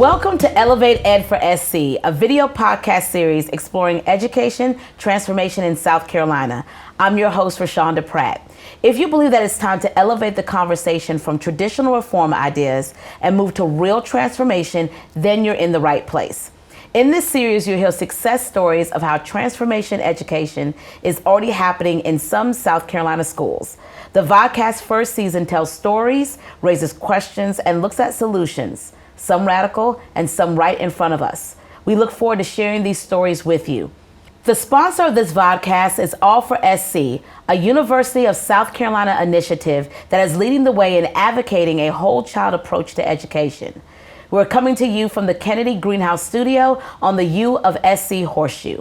Welcome to Elevate Ed for SC, a video podcast series exploring education transformation in South Carolina. I'm your host, Rashonda Pratt. If you believe that it's time to elevate the conversation from traditional reform ideas and move to real transformation, then you're in the right place. In this series, you'll hear success stories of how transformation education is already happening in some South Carolina schools. The vodcast first season tells stories, raises questions, and looks at solutions, some radical and some right in front of us. We look forward to sharing these stories with you. The sponsor of this vodcast is All for SC, a University of South Carolina initiative that is leading the way in advocating a whole child approach to education. We're coming to you from the Kennedy Greenhouse Studio on the U of SC Horseshoe.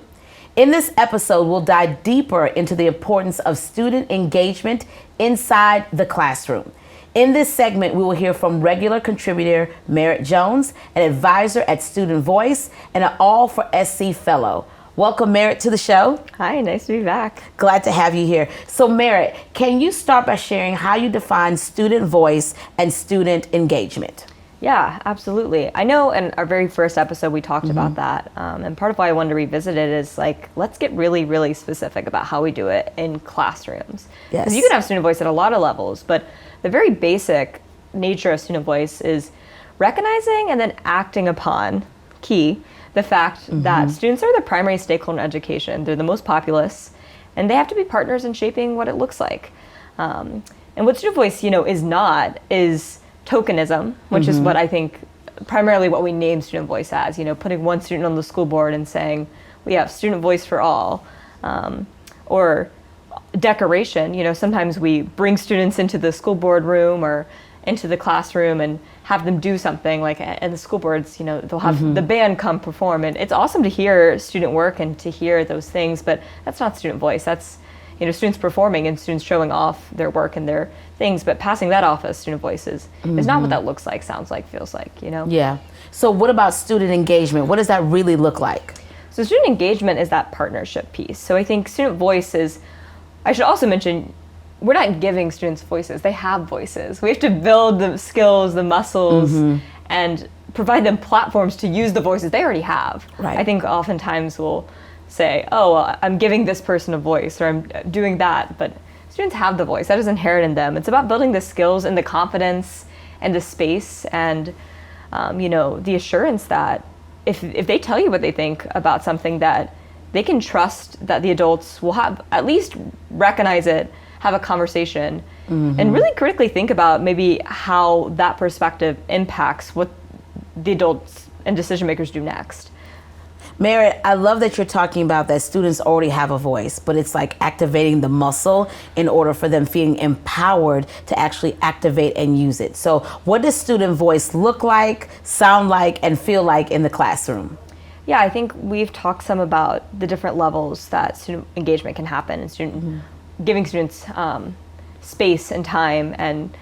In this episode, we'll dive deeper into the importance of student engagement inside the classroom. In this segment, we will hear from regular contributor Merrit Jones, an advisor at StudentVoice, and an All for SC fellow. Welcome, Merrit, to the show. Hi, nice to be back. Glad to have you here. So, Merrit, can you start by sharing how you define student voice and student engagement? Yeah, absolutely. I know in our very first episode we talked about that, and part of why I wanted to revisit it is let's get really, really specific about how we do it in classrooms. Yes. Because you can have student voice at a lot of levels, but the very basic nature of student voice is recognizing and then acting upon, the fact that students are the primary stakeholder in education. They're the most populous, and they have to be partners in shaping what it looks like. And what student voice, is tokenism, which is what I think primarily what we name student voice as, putting one student on the school board and saying, we have student voice for all, or decoration. Sometimes we bring students into the school board room or into the classroom and have them do something and the school boards, they'll have the band come perform, and it's awesome to hear student work and to hear those things, but that's not student voice. That's students performing and students showing off their work and their things, but passing that off as student voices is not what that looks like, sounds like, feels like, Yeah. So what about student engagement? What does that really look like? So student engagement is that partnership piece. So I think student voice is, I should also mention, we're not giving students voices, they have voices. We have to build the skills, the muscles, and provide them platforms to use the voices they already have. Right. I think oftentimes we'll say, oh, well, I'm giving this person a voice, or I'm doing that, but students have the voice. That is inherent in them. It's about building the skills and the confidence and the space and, the assurance that if they tell you what they think about something, that they can trust that the adults will have at least recognize it, have a conversation, and really critically think about maybe how that perspective impacts what the adults and decision makers do next. Merrit, I love that you're talking about that students already have a voice, but it's like activating the muscle in order for them feeling empowered to actually activate and use it. So what does student voice look like, sound like, and feel like in the classroom? Yeah, I think we've talked some about the different levels that student engagement can happen, and giving students space and time and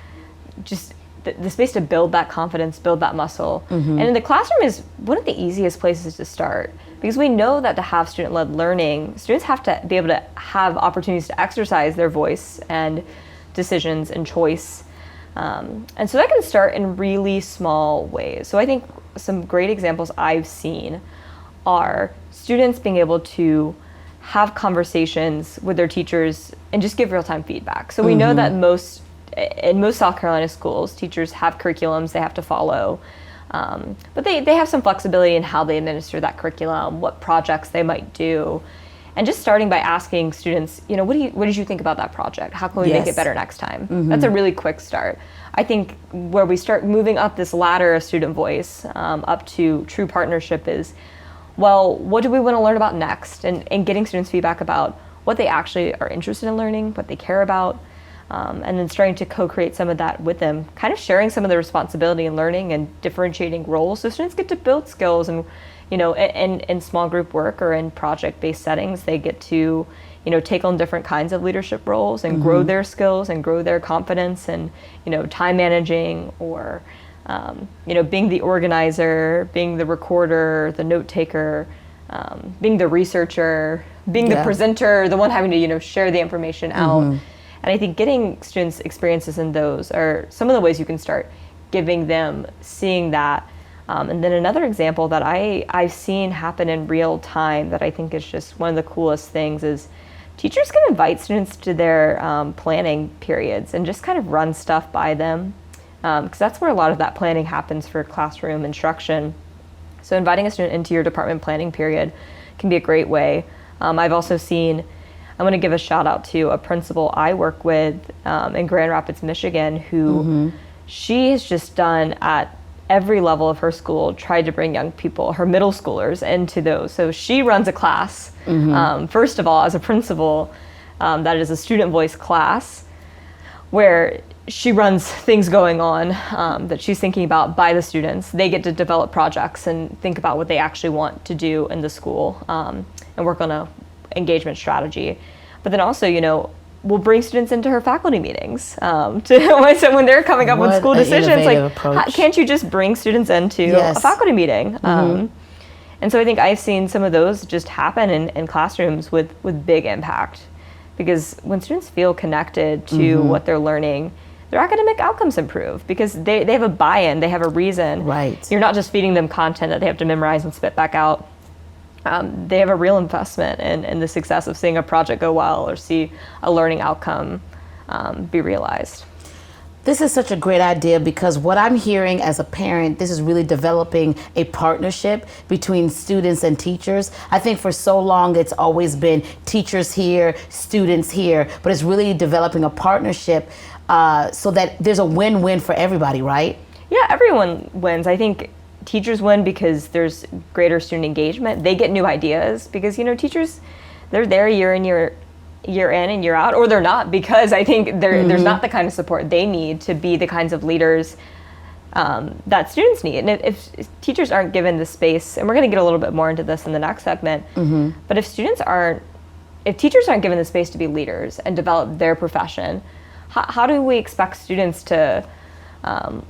just the space to build that confidence, build that muscle. And in the classroom is one of the easiest places to start, because we know that to have student-led learning, students have to be able to have opportunities to exercise their voice and decisions and choice. And so that can start in really small ways. So I think some great examples I've seen are students being able to have conversations with their teachers and just give real-time feedback. So we know that in most South Carolina schools, teachers have curriculums they have to follow, but they have some flexibility in how they administer that curriculum, what projects they might do, and just starting by asking students, what did you think about that project? How can we make it better next time? That's a really quick start. I think where we start moving up this ladder of student voice up to true partnership is, well, what do we want to learn about next? And getting students feedback about what they actually are interested in learning, what they care about, and then starting to co-create some of that with them, kind of sharing some of the responsibility in learning and differentiating roles, so students get to build skills. And in small group work or in project-based settings, they get to take on different kinds of leadership roles and grow their skills and grow their confidence, and time managing, or being the organizer, being the recorder, the note taker, being the researcher, being the presenter, the one having to share the information out. And I think getting students experiences in those are some of the ways you can start giving them, seeing that And then another example that I've seen happen in real time that I think is just one of the coolest things is teachers can invite students to their planning periods and just kind of run stuff by them, because that's where a lot of that planning happens for classroom instruction. So inviting a student into your department planning period can be a great way. I've also seen, I want to give a shout out to a principal I work with in Grand Rapids, Michigan, who she has just done at every level of her school, tried to bring young people, her middle schoolers, into those. So she runs a class, first of all, as a principal, that is a StudentVoice class, where she runs things going on that she's thinking about by the students. They get to develop projects and think about what they actually want to do in the school, and work on a engagement strategy. But then also, we'll bring students into her faculty meetings. So when they're coming up with school decisions, can't you just bring students into a faculty meeting? And so I think I've seen some of those just happen in classrooms with big impact, because when students feel connected to what they're learning, their academic outcomes improve because they have a buy-in, they have a reason. Right. You're not just feeding them content that they have to memorize and spit back out. They have a real investment in the success of seeing a project go well or see a learning outcome be realized. This is such a great idea, because what I'm hearing as a parent, this is really developing a partnership between students and teachers. I think for so long it's always been teachers here, students here, but it's really developing a partnership so that there's a win-win for everybody, right? Yeah, everyone wins. I think teachers win because there's greater student engagement. They get new ideas because, teachers, they're there year in and year out, or they're not, because I think there's not the kind of support they need to be the kinds of leaders that students need. And if teachers aren't given the space, and we're going to get a little bit more into this in the next segment, but if teachers aren't given the space to be leaders and develop their profession, how do we expect students to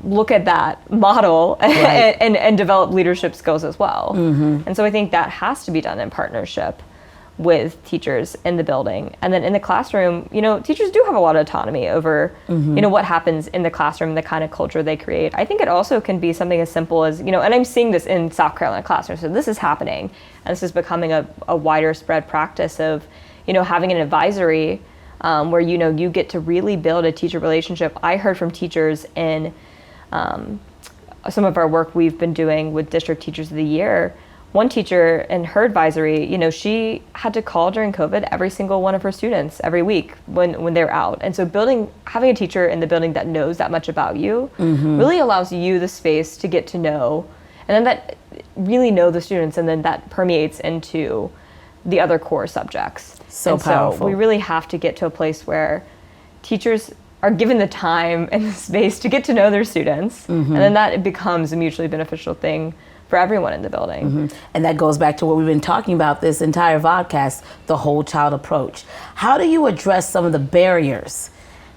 look at that model and develop leadership skills as well? And so I think that has to be done in partnership with teachers in the building. And then in the classroom, teachers do have a lot of autonomy over, what happens in the classroom, the kind of culture they create. I think it also can be something as simple as, and I'm seeing this in South Carolina classrooms, so this is happening, and this is becoming a wider spread practice of, having an advisory where, you get to really build a teacher relationship. I heard from teachers in some of our work we've been doing with District Teachers of the Year. One teacher in her advisory, she had to call during COVID every single one of her students every week when they're out. And so having a teacher in the building that knows that much about you really allows you the space to get to know, and then that really know the students, and then that permeates into the other core subjects. So powerful. So we really have to get to a place where teachers are given the time and the space to get to know their students, and then that becomes a mutually beneficial thing for everyone in the building. And that goes back to what we've been talking about this entire podcast, the whole child approach. How do you address some of the barriers?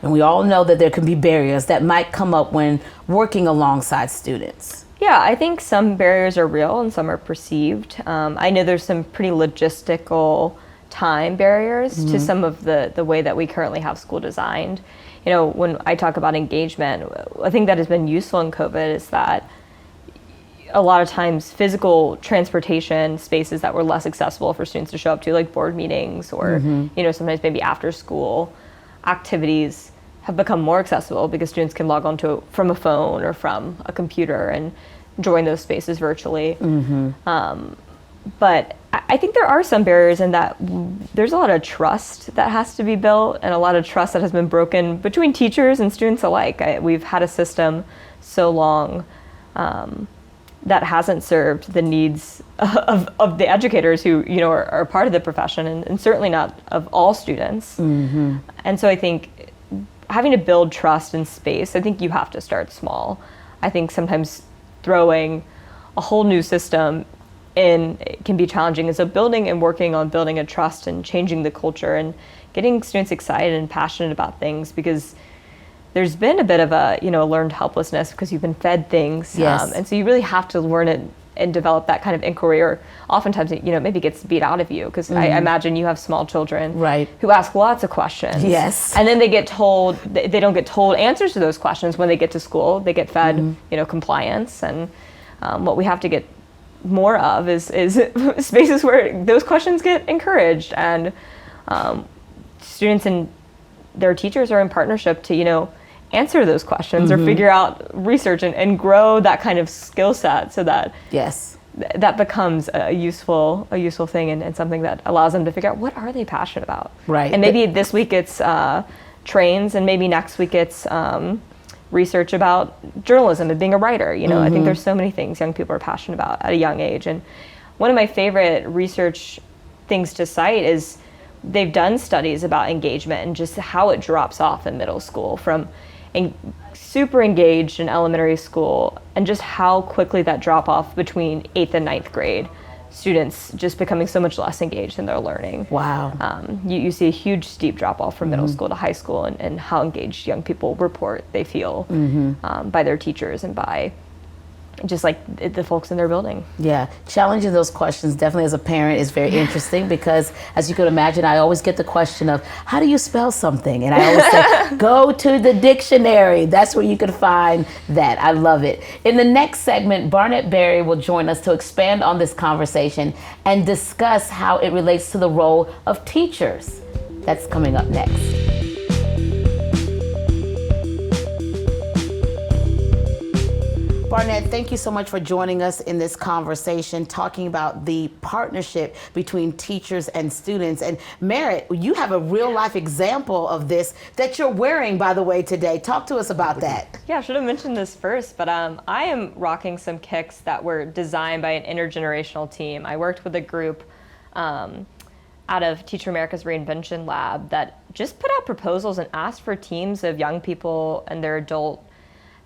And we all know that there can be barriers that might come up when working alongside students. Yeah, I think some barriers are real and some are perceived. I know there's some pretty logistical time barriers to some of the way that we currently have school designed. When I talk about engagement, I think that has been useful in COVID is that a lot of times physical transportation spaces that were less accessible for students to show up to, like board meetings or sometimes maybe after school activities, have become more accessible because students can log on to from a phone or from a computer and join those spaces virtually. But I think there are some barriers in that there's a lot of trust that has to be built, and a lot of trust that has been broken between teachers and students alike. We've had a system so long that hasn't served the needs of the educators who are part of the profession, and certainly not of all students. And so I think having to build trust and space, I think you have to start small. I think sometimes throwing a whole new system in can be challenging, and so building and working on building a trust and changing the culture and getting students excited and passionate about things, because there's been a bit of a learned helplessness because you've been fed things. And so you really have to learn it and develop that kind of inquiry, or oftentimes maybe gets beat out of you because I imagine you have small children who ask lots of questions. And then they get told, they don't get told answers to those questions when they get to school. They get fed compliance, and what we have to get more of is spaces where those questions get encouraged, and students and their teachers are in partnership to, answer those questions or figure out research and grow that kind of skill set so that that becomes a useful thing and something that allows them to figure out what are they passionate about. Right. And maybe this week it's trains, and maybe next week it's research about journalism and being a writer. I think there's so many things young people are passionate about at a young age. And one of my favorite research things to cite is they've done studies about engagement and just how it drops off in middle school from super engaged in elementary school, and just how quickly that drop off between 8th and 9th grade, students just becoming so much less engaged in their learning. Wow. You see a huge steep drop off from middle school to high school, and how engaged young people report they feel by their teachers and by just like the folks in their building. Yeah, challenging those questions definitely as a parent is very interesting, because as you could imagine, I always get the question of, how do you spell something? And I always say, go to the dictionary. That's where you can find that. I love it. In the next segment, Barnett Berry will join us to expand on this conversation and discuss how it relates to the role of teachers. That's coming up next. Barnett, thank you so much for joining us in this conversation, talking about the partnership between teachers and students. And Merrit, you have a real life example of this that you're wearing, by the way, today. Talk to us about that. Yeah, I should have mentioned this first, but I am rocking some kicks that were designed by an intergenerational team. I worked with a group out of Teacher America's Reinvention Lab that just put out proposals and asked for teams of young people and their adult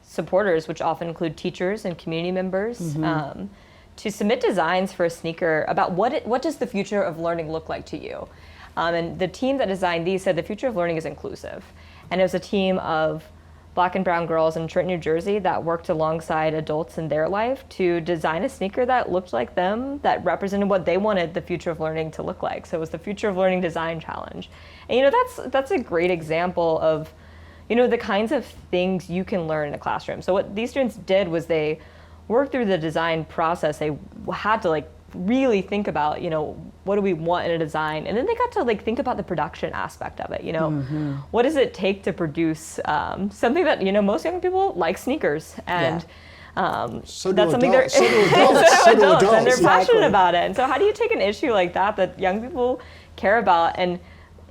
supporters, which often include teachers and community members, to submit designs for a sneaker about what does the future of learning look like to you. And the team that designed these said the future of learning is inclusive. And it was a team of Black and brown girls in Trenton, New Jersey that worked alongside adults in their life to design a sneaker that looked like them, that represented what they wanted the future of learning to look like. So it was the Future of Learning Design Challenge. And that's a great example of the kinds of things you can learn in a classroom. So what these students did was they worked through the design process. They had to really think about, what do we want in a design? And then they got to think about the production aspect of it. What does it take to produce something that, most young people like sneakers, and so that's something adults. they're adults. And they're passionate about it. And so how do you take an issue like that young people care about and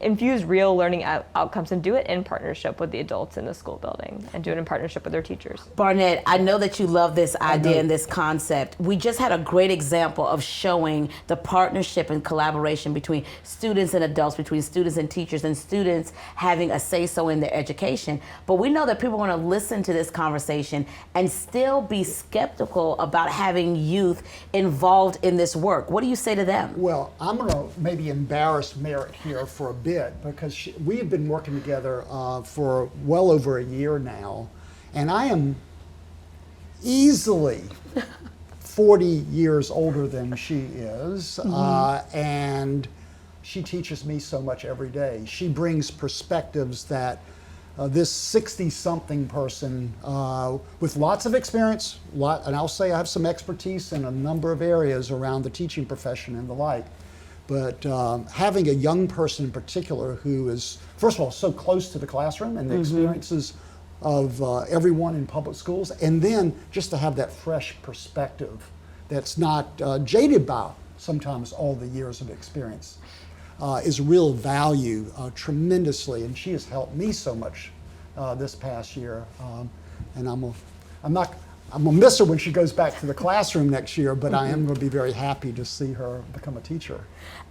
infuse real learning outcomes, and do it in partnership with the adults in the school building, and do it in partnership with their teachers? Barnett, I know that you love this idea and this concept. We just had a great example of showing the partnership and collaboration between students and adults, between students and teachers, and students having a say-so in their education. But we know that people are going to listen to this conversation and still be skeptical about having youth involved in this work. What do you say to them? Well, I'm going to maybe embarrass Merrit here for a bit, because we have been working together for well over a year now, and I am easily 40 years older than she is, and she teaches me so much every day. She brings perspectives that this 60-something person with lots of experience, and I'll say I have some expertise in a number of areas around the teaching profession and the like. But having a young person in particular who is, first of all, so close to the classroom and the experiences of everyone in public schools, and then just to have that fresh perspective that's not jaded by sometimes all the years of experience is real value tremendously. And she has helped me so much this past year. And I'm gonna miss her when she goes back to the classroom next year, but I am going to be very happy to see her become a teacher.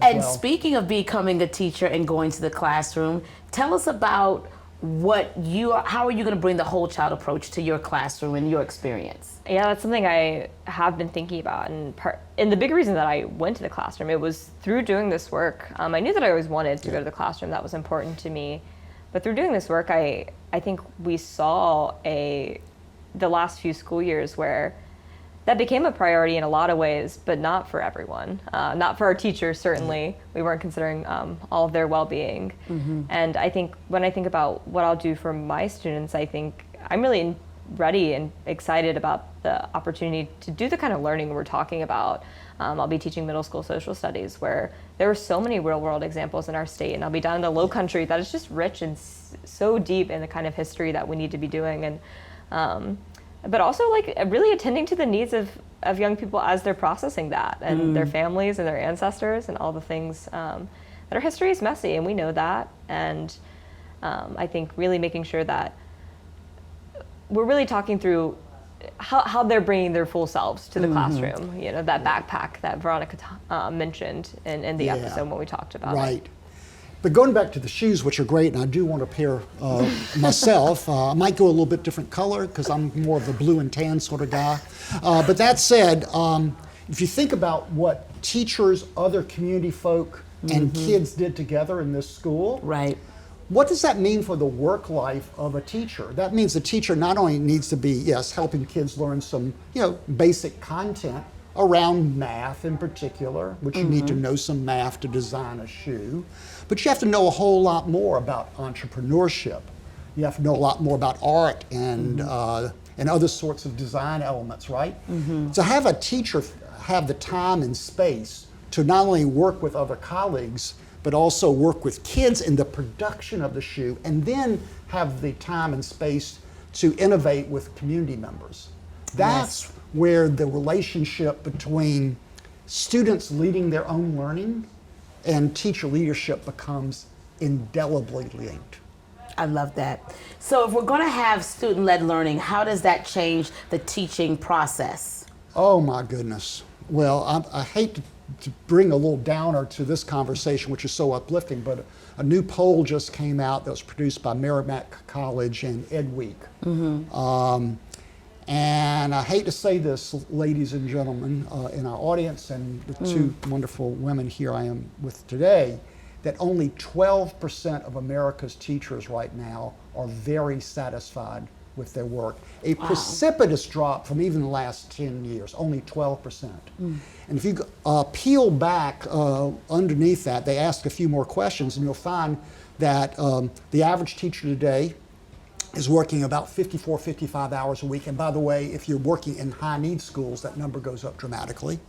And speaking of becoming a teacher and going to the classroom, tell us about how are you going to bring the whole child approach to your classroom and your experience? Yeah, that's something I have been thinking about, and the big reason that I went to the classroom, it was through doing this work. I knew that I always wanted to go to the classroom. That was important to me. But through doing this work, I think we saw the last few school years where that became a priority in a lot of ways, but not for everyone. Not for our teachers, certainly. We weren't considering all of their well-being. And I think when I think about what I'll do for my students, I think I'm really ready and excited about the opportunity to do the kind of learning we're talking about. I'll be teaching middle school social studies, where there are so many real world examples in our state, and I'll be down in the Low Country that is just rich and so deep in the kind of history that we need to be doing, and but also like really attending to the needs of young people as they're processing that, and their families and their ancestors and all the things that our history is messy, and we know that, and I think really making sure that we're really talking through how they're bringing their full selves to the classroom. You know, that backpack that Veronica mentioned in the episode when we talked about it. But going back to the shoes, which are great, and I do want a pair myself. I might go a little bit different color because I'm more of a blue and tan sort of guy. But that said, if you think about what teachers, other community folk, and kids did together in this school, Right. what does that mean for the work life of a teacher? That means the teacher not only needs to be, yes, helping kids learn some, basic content around math in particular, which you need to know some math to design a shoe, but you have to know a whole lot more about entrepreneurship. You have to know a lot more about art and other sorts of design elements, right? So have a teacher have the time and space to not only work with other colleagues, but also work with kids in the production of the shoe, and then have the time and space to innovate with community members. That's where the relationship between students leading their own learning and teacher leadership becomes indelibly linked. I love that. So if we're going to have student-led learning, how does that change the teaching process? Oh my goodness. Well, I hate to bring a little downer to this conversation, which is so uplifting, but a new poll just came out that was produced by Merrimack College and Ed Week. And I hate to say this, ladies and gentlemen, in our audience and the two wonderful women here I am with today, that only 12% of America's teachers right now are very satisfied with their work. A precipitous drop from even the last 10 years, only 12%. And if you peel back underneath that, they ask a few more questions, and you'll find that the average teacher today is working about 54, 55 hours a week. And by the way, if you're working in high need schools, that number goes up dramatically.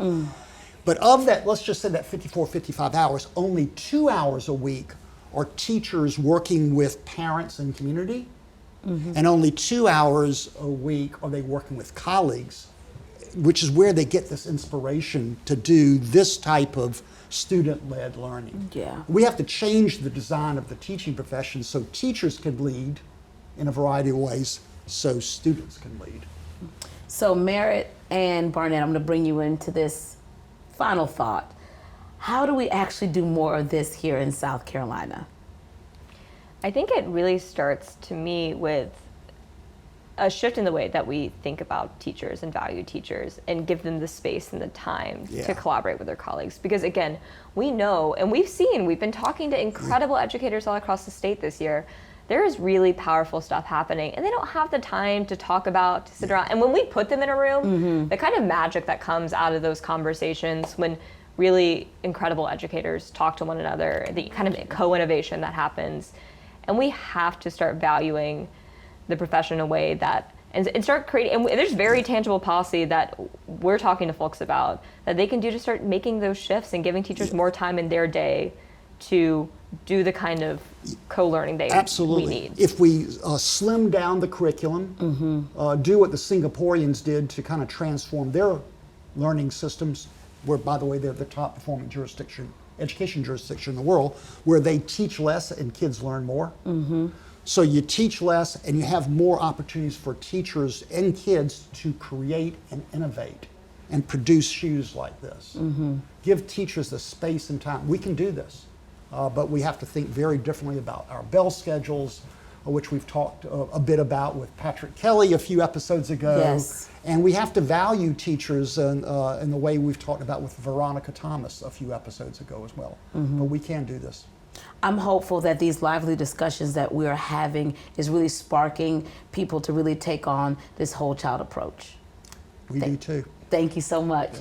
But of that, let's just say that 54, 55 hours, only 2 hours a week are teachers working with parents and community. And only 2 hours a week are they working with colleagues, which is where they get this inspiration to do this type of student-led learning. We have to change the design of the teaching profession so teachers can lead in a variety of ways, so students can lead. So Merritt and Barnett, I'm going to bring you into this final thought. How do we actually do more of this here in South Carolina? I think it really starts, to me, with a shift in the way that we think about teachers and value teachers and give them the space and the time to collaborate with their colleagues. Because again, we know, and we've been talking to incredible educators all across the state this year, there is really powerful stuff happening, and they don't have the time to talk about, to sit around. And when we put them in a room, the kind of magic that comes out of those conversations when really incredible educators talk to one another, the kind of co-innovation that happens. And we have to start valuing the profession in a way that, and start creating, and there's very tangible policy that we're talking to folks about that they can do to start making those shifts and giving teachers more time in their day to do the kind of co-learning we need. If we slim down the curriculum, do what the Singaporeans did to kind of transform their learning systems, where, by the way, they're the top performing education jurisdiction in the world, where they teach less and kids learn more. So you teach less and you have more opportunities for teachers and kids to create and innovate and produce shoes like this. Give teachers the space and time. We can do this, but we have to think very differently about our bell schedules, which we've talked a bit about with Patrick Kelly a few episodes ago. And we have to value teachers in the way we've talked about with Veronica Thomas a few episodes ago as well. But we can do this. I'm hopeful that these lively discussions that we're having is really sparking people to really take on this whole child approach. We do too. Thank you so much.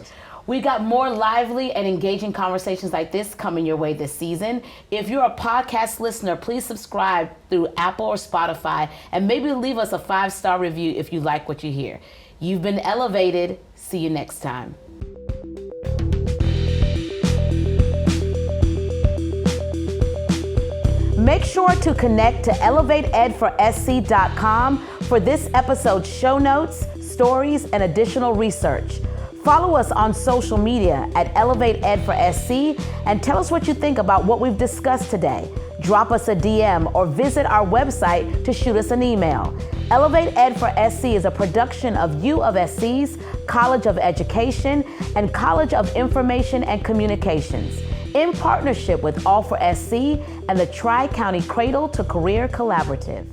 We got more lively and engaging conversations like this coming your way this season. If you're a podcast listener, please subscribe through Apple or Spotify and maybe leave us a 5-star review if you like what you hear. You've been elevated. See you next time. Make sure to connect to elevateedforsc.com for this episode's show notes, stories, and additional research. Follow us on social media at ElevateEdForSC and tell us what you think about what we've discussed today. Drop us a DM or visit our website to shoot us an email. Elevate Ed for SC is a production of U of SC's College of Education and College of Information and Communications, in partnership with All for SC and the Tri-County Cradle to Career Collaborative.